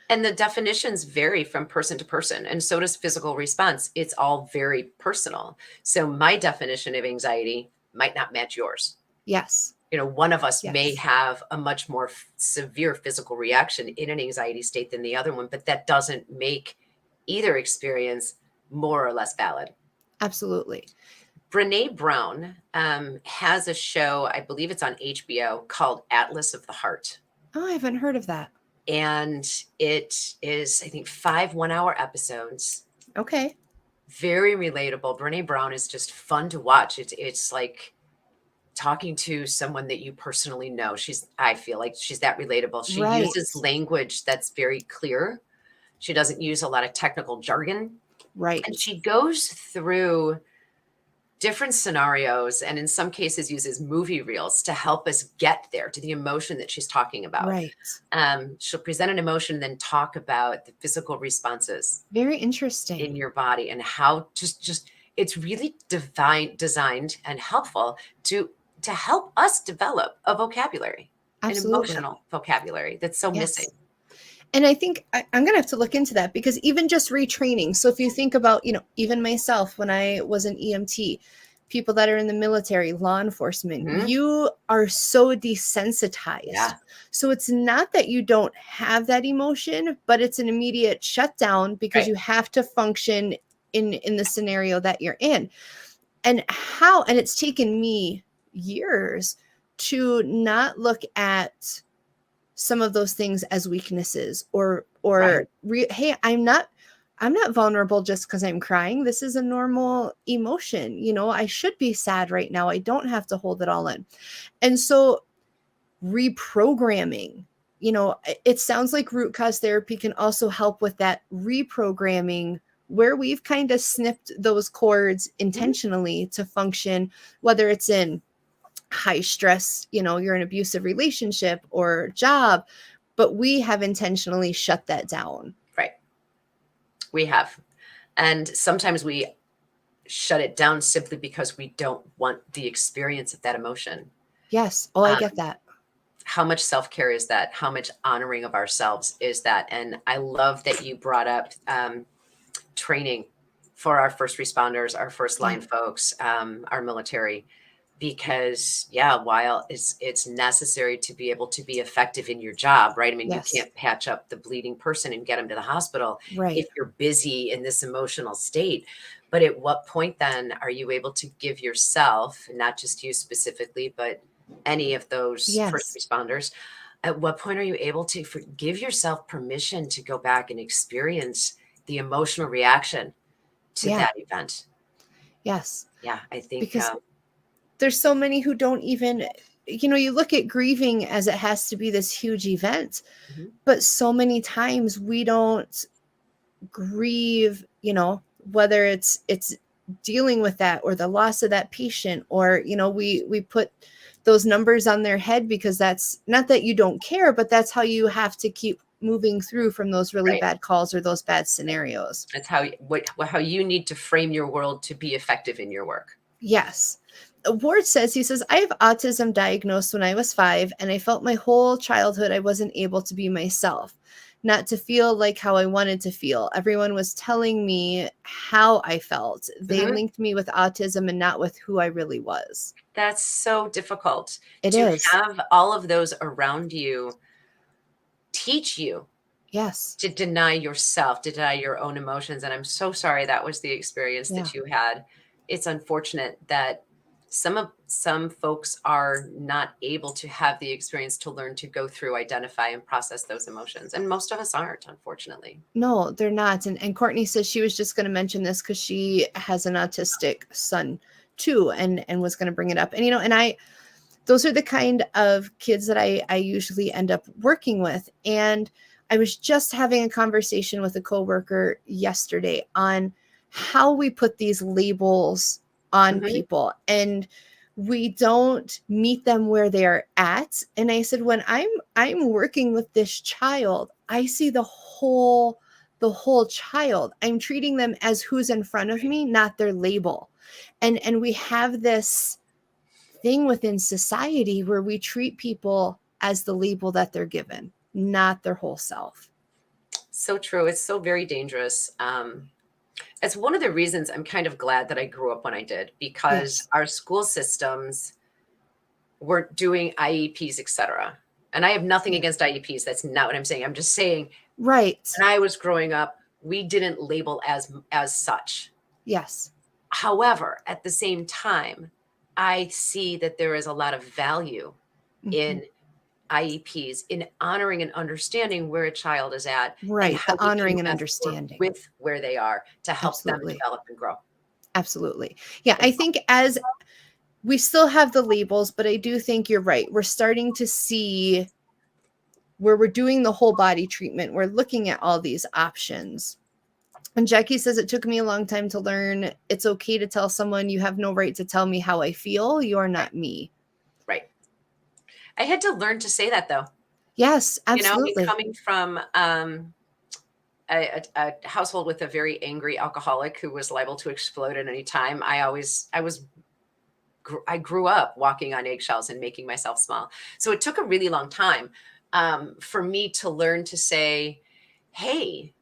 And the definitions vary from person to person, and so does physical response. It's all very personal. So my definition of anxiety might not match yours. Yes. One of us may Yes. have a much more severe physical reaction in an anxiety state than the other one, but that doesn't make either experience more or less valid. Absolutely. Brene Brown has a show, I believe it's on HBO, called Atlas of the Heart. Oh, I haven't heard of that. And it is, I think, 5 1-hour episodes. Okay. Very relatable. Brene Brown is just fun to watch. It's like talking to someone that you personally know. I feel like she's that relatable. She Right. uses language that's very clear. She doesn't use a lot of technical jargon. Right. And she goes through different scenarios, and in some cases uses movie reels to help us get there to the emotion that she's talking about. Right. She'll present an emotion, then talk about the physical responses Very interesting. in your body, and how just it's really designed and helpful to help us develop a vocabulary, Absolutely. an emotional vocabulary that's so missing. And I think I'm going to have to look into that, because even just retraining. So if you think about, even myself, when I was an EMT, people that are in the military, law enforcement, you are so desensitized. Yeah. So it's not that you don't have that emotion, but it's an immediate shutdown, because Right. you have to function in the scenario that you're in. And it's taken me years to not look at some of those things as weaknesses, or Right. hey, I'm not vulnerable just because I'm crying. This is a normal emotion. I should be sad right now. I don't have to hold it all in. And so reprogramming, it sounds like root cause therapy can also help with that reprogramming, where we've kind of snipped those cords intentionally to function, whether it's in high stress, you're in an abusive relationship or job, but we have intentionally shut that down. Right. We have. And sometimes we shut it down simply because we don't want the experience of that emotion. Yes. Oh, I get that. How much self-care is that? How much honoring of ourselves is that? And I love that you brought up training for our first responders, our first line folks, our military, because while it's necessary to be able to be effective in your job, right? I mean, Yes. You can't patch up the bleeding person and get them to the hospital Right. if you're busy in this emotional state. But at what point then are you able to give yourself, not just you specifically, but any of those first responders, at what point are you able to give yourself permission to go back and experience the emotional reaction to that event? Yes. Yeah, I think because there's so many who don't even, you look at grieving as it has to be this huge event, but so many times we don't grieve, whether it's dealing with that, or the loss of that patient, or, we put those numbers on their head, because that's not that you don't care, but that's how you have to keep moving through from those really bad calls or those bad scenarios. That's how you need to frame your world to be effective in your work. Yes. Ward says, I have autism diagnosed when I was 5, and I felt my whole childhood I wasn't able to be myself. not to feel like how I wanted to feel. Everyone was telling me how I felt. They linked me with autism and not with who I really was. That's so difficult It to is. have all of those around you teach you Yes. to deny yourself, to deny your own emotions. And I'm so sorry that was the experience that you had. It's unfortunate that some folks are not able to have the experience to learn to go through, identify, and process those emotions. And most of us aren't, unfortunately. No, they're not. And Courtney says she was just going to mention this because she has an autistic son too, and was going to bring it up. And, and those are the kind of kids that I usually end up working with. And I was just having a conversation with a coworker yesterday on how we put these labels on people, and we don't meet them where they are at. And I said, when I'm working with this child, I see the whole child. I'm treating them as who's in front of me, not their label. And we have this thing within society where we treat people as the label that they're given, not their whole self. So true. It's so very dangerous. It's one of the reasons I'm kind of glad that I grew up when I did, because our school systems were doing IEPs, etc. And I have nothing against IEPs. That's not what I'm saying. I'm just saying, right. When I was growing up, we didn't label as such. Yes. However, at the same time, I see that there is a lot of value in IEPs, in honoring and understanding where a child is at. Right. And how The honoring and understanding with where they are to help them develop and grow. Absolutely. Yeah. I think as we still have the labels, but I do think you're right. We're starting to see where we're doing the whole body treatment. We're looking at all these options. And Jackie says, it took me a long time to learn it's okay to tell someone you have no right to tell me how I feel. You're not me. Right. I had to learn to say that, though. Yes, absolutely. Coming from a household with a very angry alcoholic who was liable to explode at any time, I grew up walking on eggshells and making myself small. So it took a really long time for me to learn to say, hey,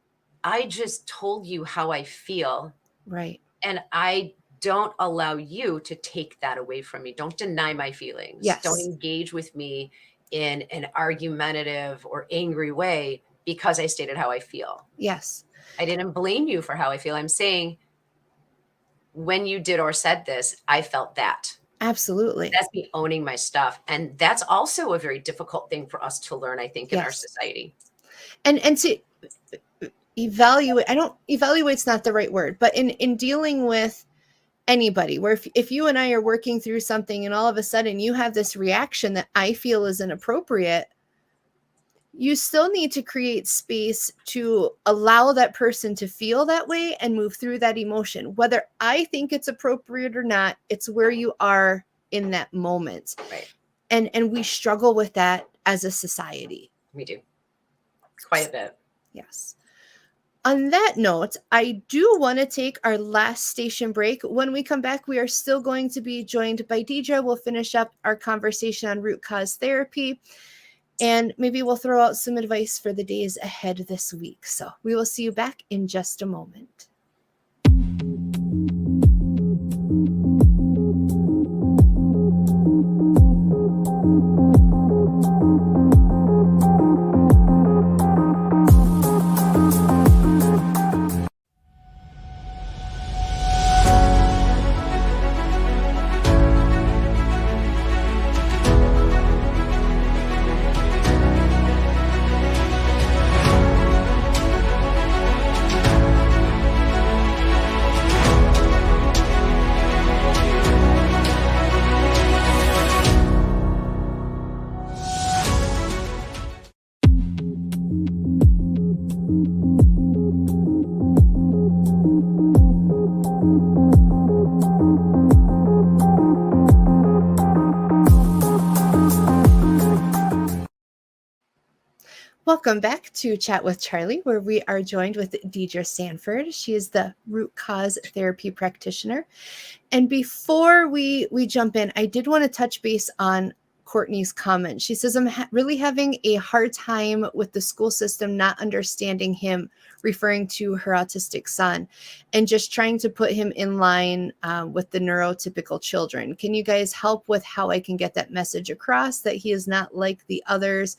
I just told you how I feel. Right. And I don't allow you to take that away from me. Don't deny my feelings. Yes. Don't engage with me in an argumentative or angry way because I stated how I feel. Yes. I didn't blame you for how I feel. I'm saying when you did or said this, I felt that. Absolutely. That's me owning my stuff. And that's also a very difficult thing for us to learn, I think, in our society. And to evaluate, evaluate's not the right word, but in dealing with anybody, where if you and I are working through something and all of a sudden you have this reaction that I feel is inappropriate, you still need to create space to allow that person to feel that way and move through that emotion. Whether I think it's appropriate or not, it's where you are in that moment. Right. And we struggle with that as a society. We do. Quite a bit. Yes. On that note, I do want to take our last station break. When we come back, we are still going to be joined by Deidre. We'll finish up our conversation on root cause therapy, and maybe we'll throw out some advice for the days ahead this week. So we will see you back in just a moment. Welcome back to Chat with Charlie, where we are joined with Deidre Sanford. She is the root cause therapy practitioner. And before we jump in, I did want to touch base on Courtney's comment. She says, I'm really having a hard time with the school system not understanding him, referring to her autistic son, and just trying to put him in line with the neurotypical children. Can you guys help with how I can get that message across that he is not like the others?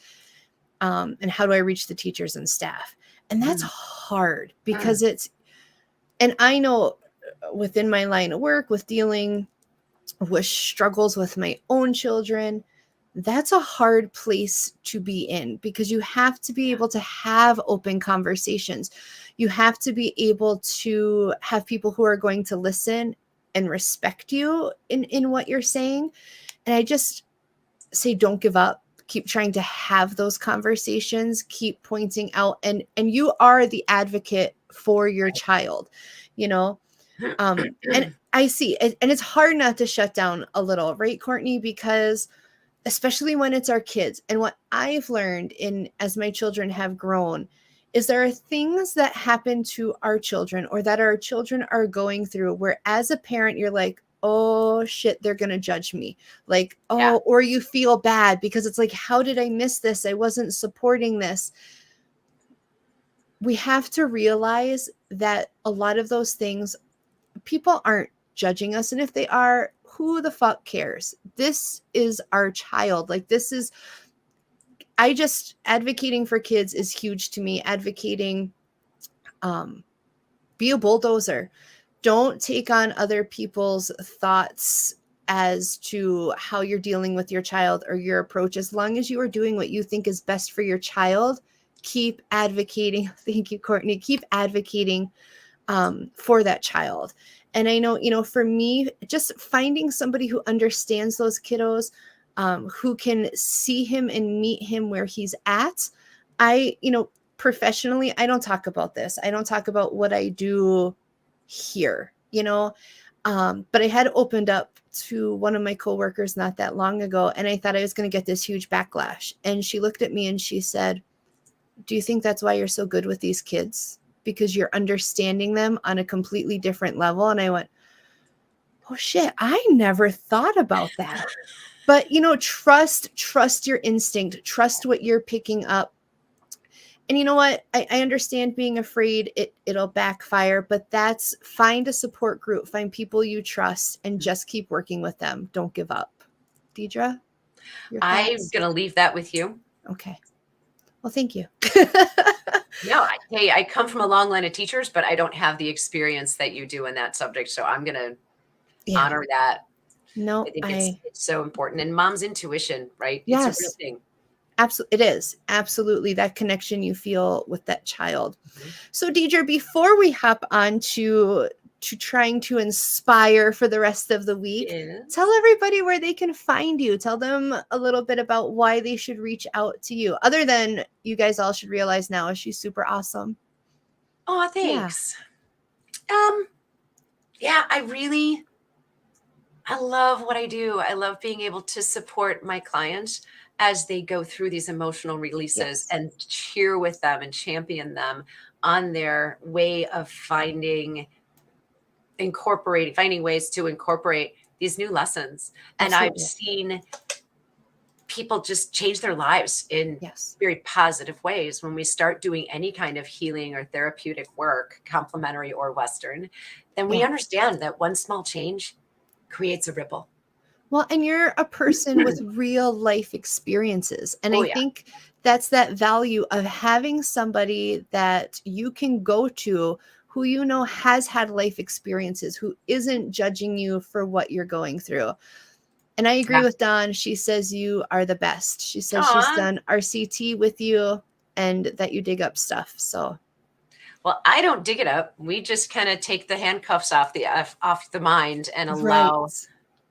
And how do I reach the teachers and staff? And that's hard because and I know within my line of work with dealing with struggles with my own children, that's a hard place to be in because you have to be able to have open conversations. You have to be able to have people who are going to listen and respect you in what you're saying. And I just say, don't give up. Keep trying to have those conversations, keep pointing out, and you are the advocate for your child, you know? And I see, and it's hard not to shut down a little, right, Courtney? Because especially when it's our kids. And what I've learned as my children have grown is there are things that happen to our children or that our children are going through where as a parent, you're like, oh shit, they're going to judge me. Like, or you feel bad because it's like, how did I miss this? I wasn't supporting this. We have to realize that a lot of those things, people aren't judging us. And if they are, who the fuck cares? This is our child. Like I just advocating for kids is huge to me. Advocating, be a bulldozer. Don't take on other people's thoughts as to how you're dealing with your child or your approach. As long as you are doing what you think is best for your child, keep advocating. Thank you, Courtney. Keep advocating for that child. And I know, for me, just finding somebody who understands those kiddos, who can see him and meet him where he's at. Professionally, I don't talk about this. I don't talk about what I do here, but I had opened up to one of my coworkers not that long ago, and I thought I was going to get this huge backlash. And she looked at me and she said, do you think that's why you're so good with these kids? Because you're understanding them on a completely different level. And I went, oh shit, I never thought about that. But, trust your instinct, trust what you're picking up. And you know what? I understand being afraid it'll backfire, but find a support group, find people you trust, and just keep working with them. Don't give up. Deidre, your I'm thoughts? going to leave that with you. Okay. Well, thank you. No, I come from a long line of teachers, but I don't have the experience that you do in that subject. So I'm going to honor that. No, I think it's so important. And mom's intuition, right? Yes. It's a real thing. Absolutely. It is. Absolutely. That connection you feel with that child. Mm-hmm. So Deidre, before we hop on to trying to inspire for the rest of the week, tell everybody where they can find you. Tell them a little bit about why they should reach out to you. Other than you guys all should realize now, she's super awesome. Oh, thanks. Yeah, I love what I do. I love being able to support my clients as they go through these emotional releases and cheer with them and champion them on their way of finding ways to incorporate these new lessons. And I've seen people just change their lives in very positive ways when we start doing any kind of healing or therapeutic work, complementary or Western, then we understand that one small change creates a ripple. Well, and you're a person with real life experiences. And I think that's that value of having somebody that you can go to who has had life experiences, who isn't judging you for what you're going through. And I agree with Dawn. She says you are the best. She says she's done RCT with you and that you dig up stuff. So, well, I don't dig it up. We just kind of take the handcuffs off the mind and allow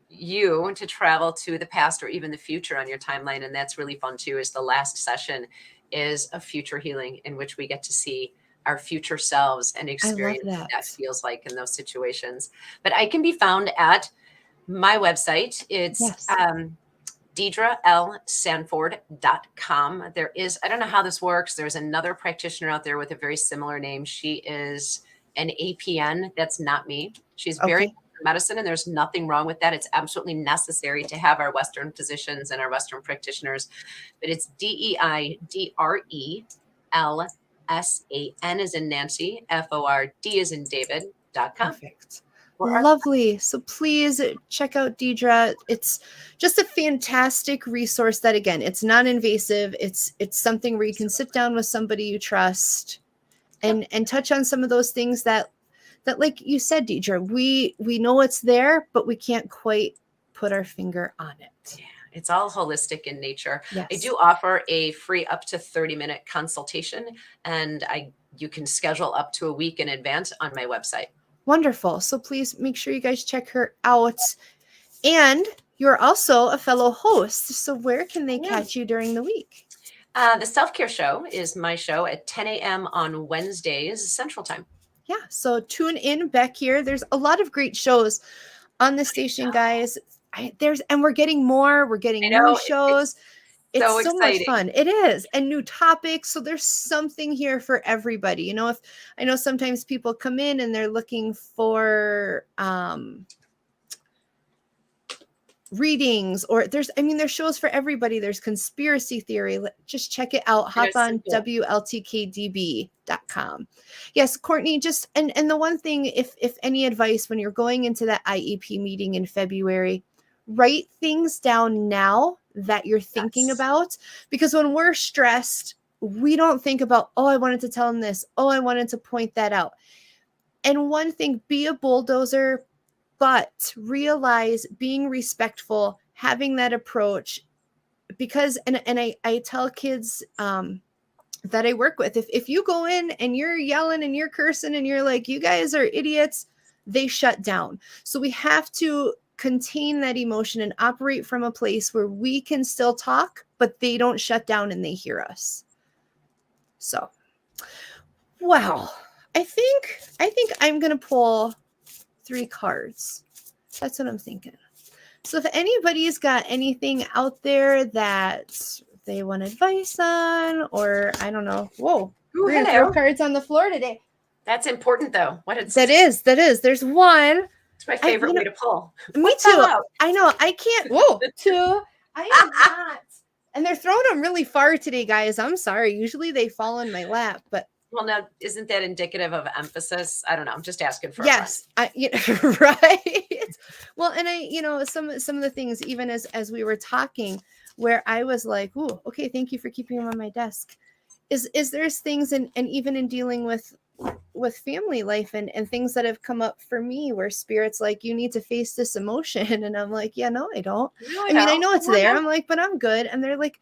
you to travel to the past or even the future on your timeline. And that's really fun too, is the last session is a future healing in which we get to see our future selves and experience what that feels like in those situations. But I can be found at my website. It's DeidreLSanford.com. I don't know how this works. There's another practitioner out there with a very similar name. She is an APN. That's not me. She's very Western medicine, and there's nothing wrong with that. It's absolutely necessary to have our Western physicians and our Western practitioners. But it's DeidreLSAN as in Nancy, FORD as in David.com. Perfect. Lovely. So please check out Deidre. It's just a fantastic resource that, again, it's non-invasive. It's something where you can sit down with somebody you trust and touch on some of those things that like you said, Deidre, we know it's there, but we can't quite put our finger on it. Yeah, it's all holistic in nature. Yes. I do offer a free up to 30-minute consultation, and you can schedule up to a week in advance on my website. Wonderful. So please make sure you guys check her out. And you're also a fellow host. So where can they catch you during the week? The Self-Care Show is my show at 10 a.m. on Wednesdays, Central Time. Yeah. So tune in back here. There's a lot of great shows on the station, guys. We're getting new shows. It's so much fun. It is. And new topics. So there's something here for everybody. You know, if I know sometimes people come in and they're looking for readings, or there's shows for everybody. There's conspiracy theory. Just check it out. Hop on WLTK-DB.com. Yes, Courtney, just and the one thing, if any advice when you're going into that IEP meeting in February, write things down now that you're thinking about, because when we're stressed, we don't think about, oh, I wanted to tell them this. Oh, I wanted to point that out. And one thing, be a bulldozer, but realize being respectful, having that approach, because, and I tell kids that I work with, if you go in and you're yelling and you're cursing and you're like, you guys are idiots, they shut down. So we have to contain that emotion and operate from a place where we can still talk, but they don't shut down and they hear us. So, wow. I think I'm going to pull 3 cards. That's what I'm thinking. So if anybody's got anything out there that they want advice on, or I don't know, whoa, we're going to throw cards on the floor today. That's important though. That is. There's one. It's my favorite way to pull. Me too. I know. I can't. Whoa. 2. I am not. And they're throwing them really far today, guys. I'm sorry. Usually they fall in my lap, but. Well, now, isn't that indicative of emphasis? I don't know. I'm just asking for. Yes. Right. Well, and some of the things, even as we were talking, where I was like, "Ooh, okay, thank you for keeping them on my desk." Is there's things, and even in dealing with family life and things that have come up for me where Spirit's like, you need to face this emotion. And I'm like, yeah, no, I don't. I mean, I know it's there. I'm like, but I'm good. And they're like,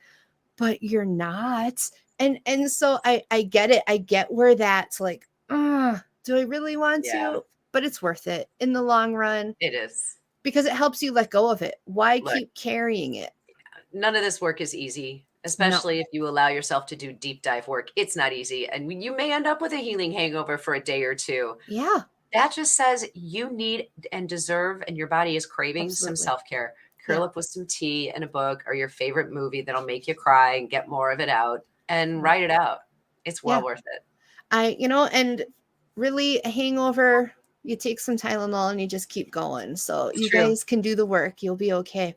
but you're not. And so I get it. I get where that's like, do I really want to? But it's worth it in the long run. It is. Because it helps you let go of it. Why keep carrying it? None of this work is easy. Especially if you allow yourself to do deep dive work. It's not easy. And you may end up with a healing hangover for a day or two. Yeah. That just says you need and deserve, and your body is craving some self-care. Curl up with some tea and a book, or your favorite movie that'll make you cry and get more of it out, and write it out. It's well worth it. And really a hangover, you take some Tylenol and you just keep going. So you guys can do the work. You'll be okay.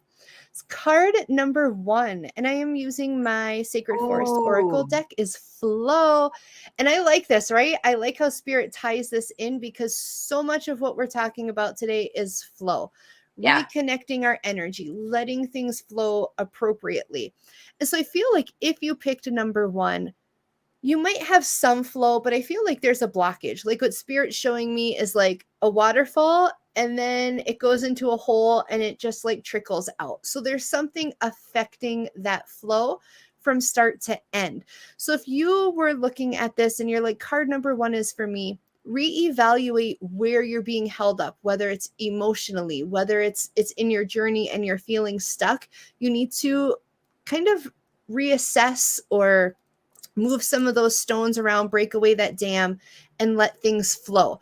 Card number 1, and I am using my Sacred Forest Oracle deck, is Flow. And I like this, right? I like how Spirit ties this in, because so much of what we're talking about today is flow. Reconnecting our energy, letting things flow appropriately. And so I feel like if you picked number 1, you might have some flow, but I feel like there's a blockage. Like what Spirit's showing me is like a waterfall, and then it goes into a hole and it just like trickles out. So there's something affecting that flow from start to end. So if you were looking at this and you're like, card number 1 is for me, reevaluate where you're being held up, whether it's emotionally, whether it's in your journey and you're feeling stuck. You need to kind of reassess or move some of those stones around, break away that dam, and let things flow.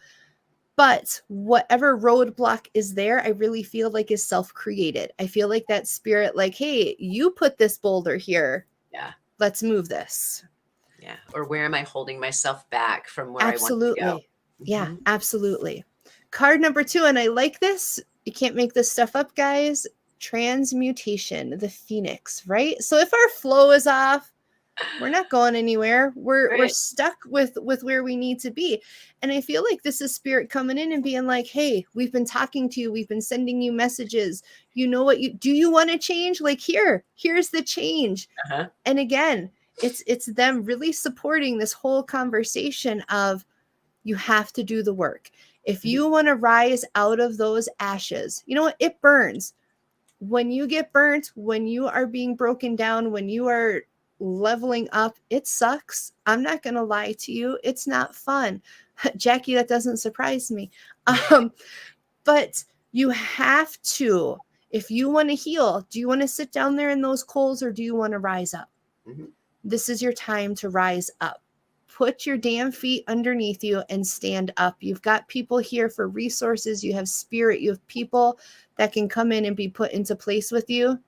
But whatever roadblock is there, I really feel like is self-created. I feel like that Spirit, like, hey, you put this boulder here. Yeah. Let's move this. Yeah. Or where am I holding myself back from where I want to go? Yeah, absolutely. Card number 2, and I like this. You can't make this stuff up, guys. Transmutation, the phoenix, right? So if our flow is off, we're not going anywhere. We're stuck with where we need to be. And I feel like this is spirit coming in and being like, hey, we've been talking to you. We've been sending you messages. You know what do you want to change? Like here's the change. Uh-huh. And again, it's them really supporting this whole conversation of you have to do the work. If you want to rise out of those ashes, you know what? It burns. When you get burnt, when you are being broken down, when you are leveling up, it sucks. I'm not going to lie to you. It's not fun. Jackie, that doesn't surprise me. But you have to, if you want to heal, do you want to sit down there in those coals or do you want to rise up? Mm-hmm. This is your time to rise up. Put your damn feet underneath you and stand up. You've got people here for resources. You have spirit. You have people that can come in and be put into place with you.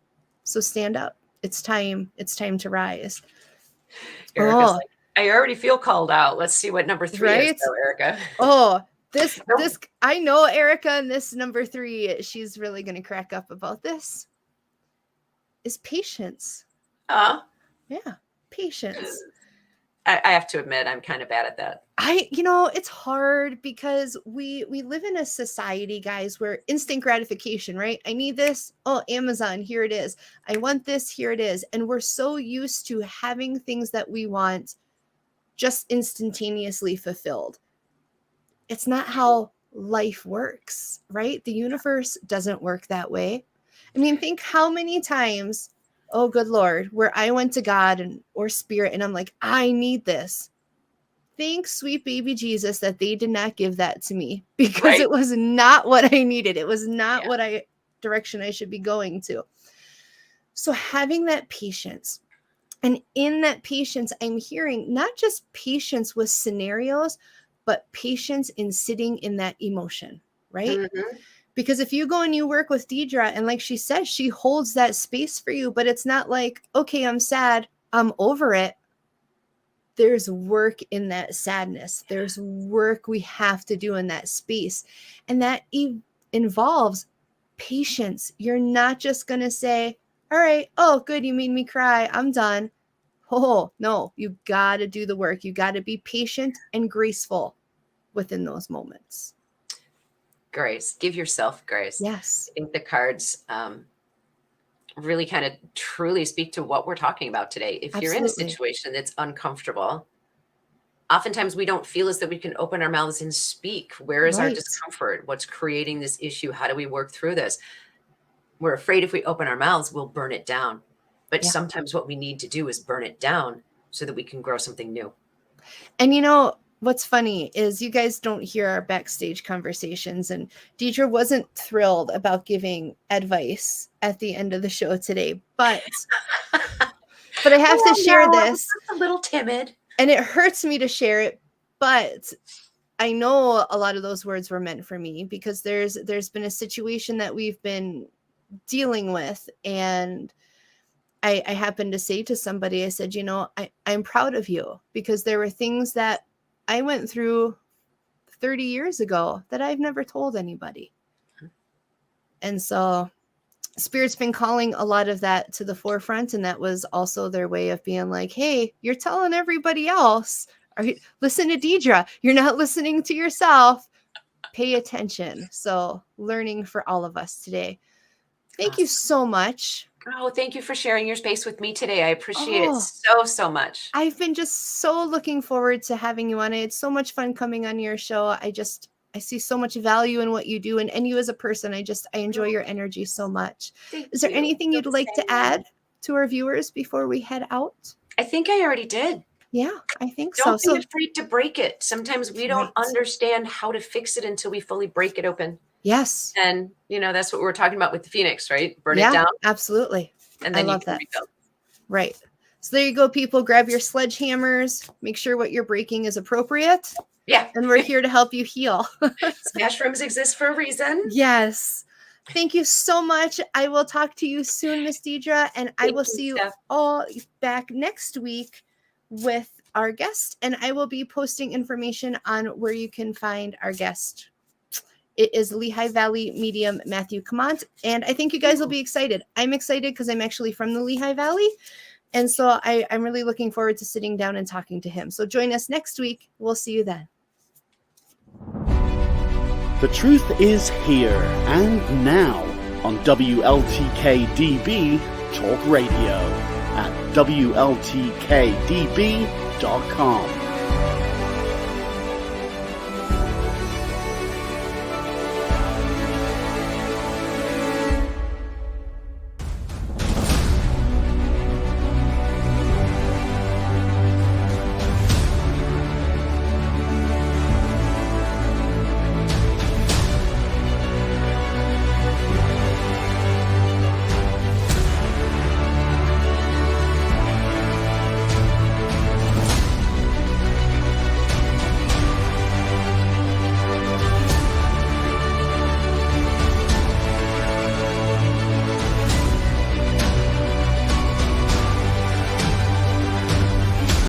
So stand up. It's time. It's time to rise. Erica's like, I already feel called out. Let's see what number 3 is, though, Erica. Oh, this, I know Erica, and this number 3, she's really going to crack up about this, is patience. Yeah, patience. I have to admit, I'm kind of bad at that. It's hard because we live in a society, guys, where instant gratification, right? I need this. Oh, Amazon, here it is. I want this, here it is. And we're so used to having things that we want just instantaneously fulfilled. It's not how life works, right? The universe doesn't work that way. I mean, think how many times, oh, good Lord, where I went to God or spirit and I'm like, I need this. Thank sweet baby Jesus that they did not give that to me because it was not what I needed. It was not what direction I should be going to. So having that patience, and in that patience, I'm hearing not just patience with scenarios, but patience in sitting in that emotion, right? Mm-hmm. Because if you go and you work with Deidre, and like she says, she holds that space for you, but it's not like, okay, I'm sad, I'm over it. There's work in that sadness. There's work we have to do in that space. And that involves patience. You're not just going to say, all right, oh, good, you made me cry, I'm done. Oh, no, you got to do the work. You got to be patient and graceful within those moments. Grace. Give yourself grace. Yes. I think the cards really kind of truly speak to what we're talking about today. If you're in a situation that's uncomfortable, oftentimes we don't feel as though we can open our mouths and speak. Where is our discomfort? What's creating this issue? How do we work through this? We're afraid if we open our mouths, we'll burn it down. But sometimes what we need to do is burn it down so that we can grow something new. And what's funny is you guys don't hear our backstage conversations, and Deidre wasn't thrilled about giving advice at the end of the show today, but I have to share this. I'm a little timid. And it hurts me to share it, but I know a lot of those words were meant for me because there's been a situation that we've been dealing with, and I happened to say to somebody, I said, I'm proud of you because there were things that I went through 30 years ago that I've never told anybody. And so Spirit's been calling a lot of that to the forefront. And that was also their way of being like, hey, you're telling everybody else. Listen to Deidre. You're not listening to yourself. Pay attention. So learning for all of us today. Thank you so much. Oh, thank you for sharing your space with me today. I appreciate it so much. I've been just so looking forward to having you on. I had so much fun coming on your show. I see so much value in what you do, and you as a person. I enjoy your energy so much. Is there anything you'd like to add to our viewers before we head out? I think I already did. Yeah, I think so. Don't be afraid to break it. Sometimes we don't understand how to fix it until we fully break it open. Yes. And, that's what we're talking about with the Phoenix, right? Burn it down. Absolutely. And then I love that. Rebuild. Right. So there you go, people. Grab your sledgehammers. Make sure what you're breaking is appropriate. Yeah. And we're here to help you heal. Smash rooms exist for a reason. Yes. Thank you so much. I will talk to you soon, Miss Deidre. And I will see you all back next week with our guest. And I will be posting information on where you can find our guest It is Lehigh Valley medium Matthew Comont, and I think you guys will be excited. I'm excited because I'm actually from the Lehigh Valley, and so I'm really looking forward to sitting down and talking to him. So join us next week. We'll see you then. The truth is here and now on WLTK-DB Talk Radio at WLTK-DB.com.